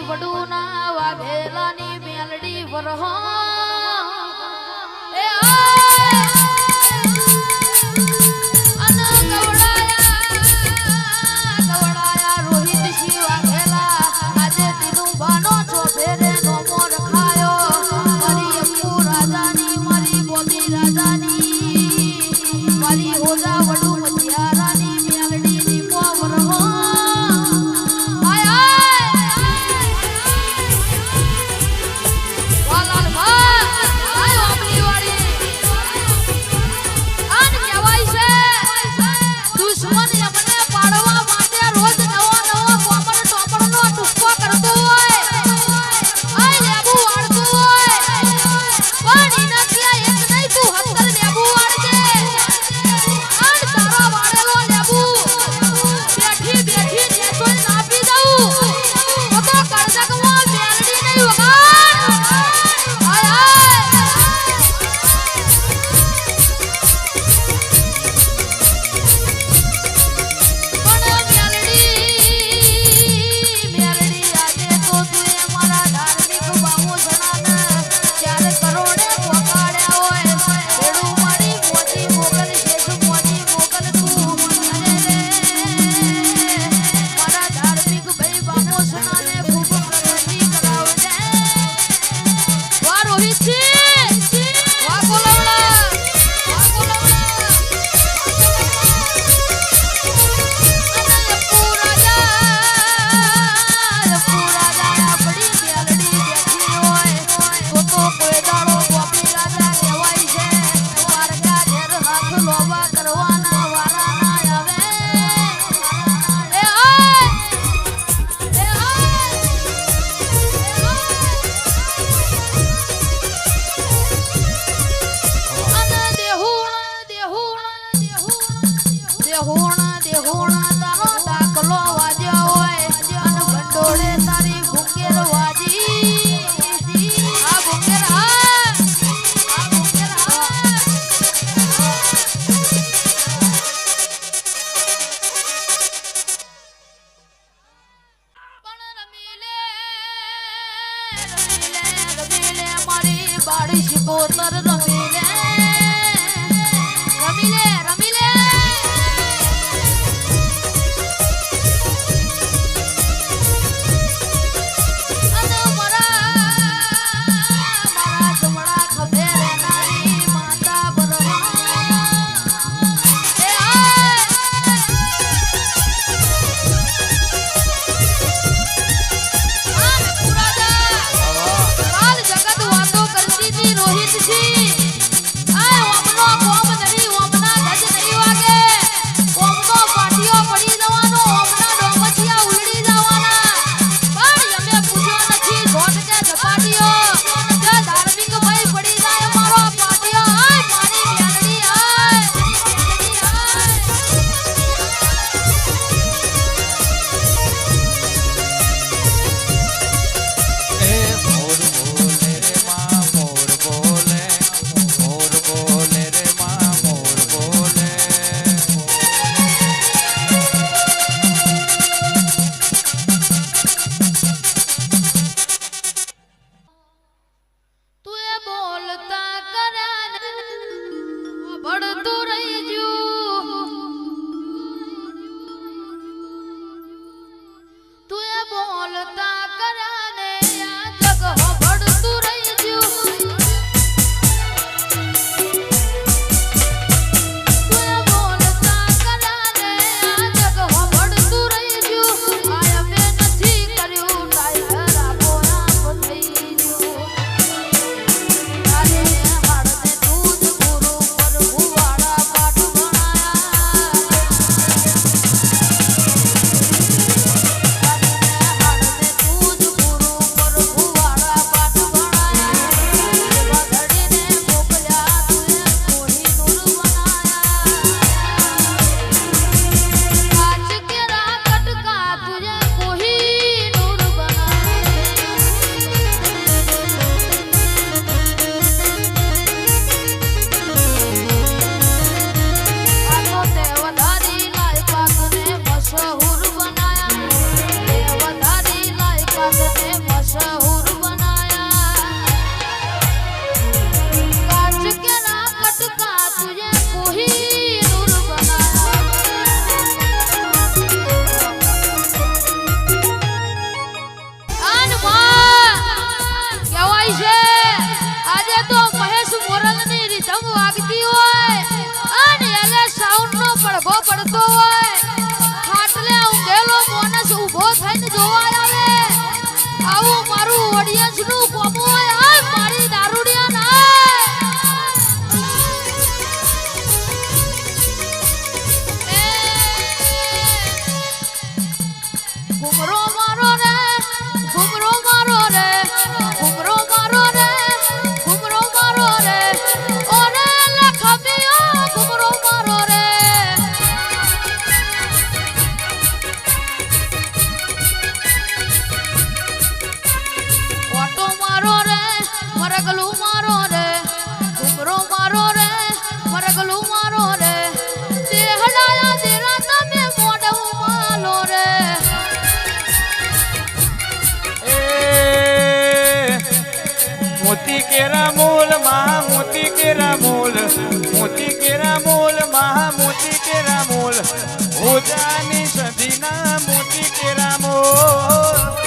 વડુના વાઘેલાની મેલડી વરહો એ ગવડાયા રોહિત શિવ વાઘેલા આજે તીનું બાનો છો ફેરે નોમો રખાયો મારી અપુ રાજાની મારી બોબી રાજાની મારી હોજા વડુ મધિયારાની મેલડીની પોવર હો બાળી શિકોતર રમી લે અને મારા જમણા ખભે રહેનારી માતા બરવા રોહિત જી મોતી કેરા મૂલ મહા મોતી કેરા મૂલ મોતી કેરા મૂલ મહા મોતી કેરા મૂલ ઉજાની સદીના મોતી કેરા મૂલ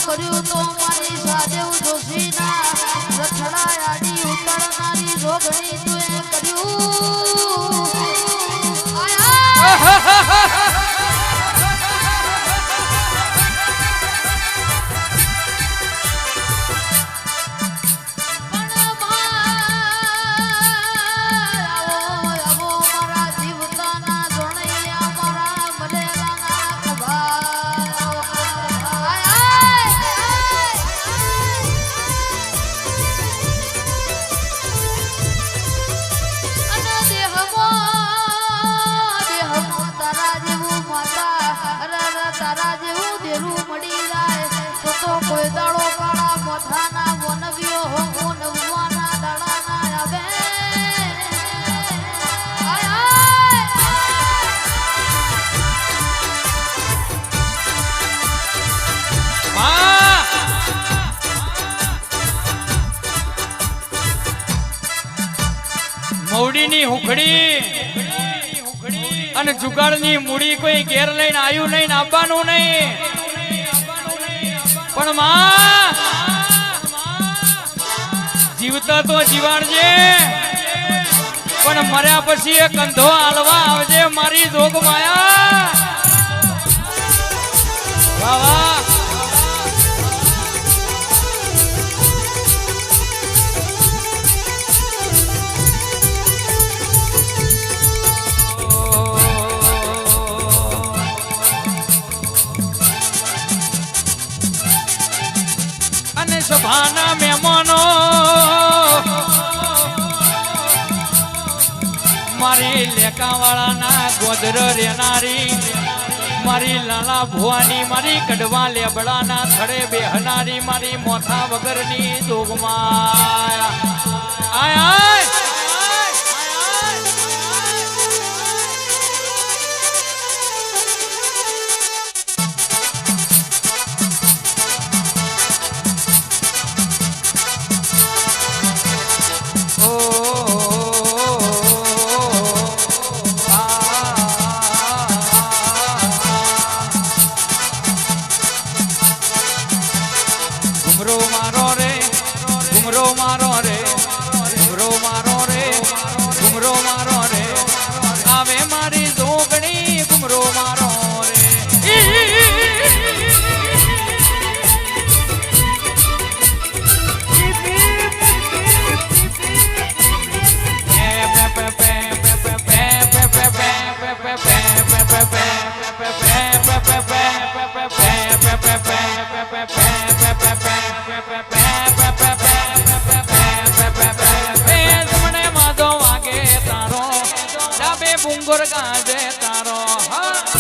કર્યું તો મારી સાદેવ જોશીના રથડા આડી ઉતરનારી જોગણી તુએ કર્યું તારા જેવું દેરું મળી જાય તો કોઈ દાડો કાળા મોથાના વનવ્યો હો નવવાના દાડા ના આવે મૌડીની હુખડી અને જુગાડની મૂડી કોઈ ઘેર લઈને આવ્યું નહીં આવવાનું નહીં પણ માં જીવતા તો જીવાડજે પણ મર્યા પછી એ કંધો હાલવા આવજે મારી જોગ માયા વાહ વાહ સભાના મહેમાનો મારી લેકાવાળાના ગોદર રેનારી મારી લાલા ભુવાની મારી કડવા લેબડાના થડે બેહનારી મારી મોથા વગરની જોગમાં આય बुंगुर गाजे तारो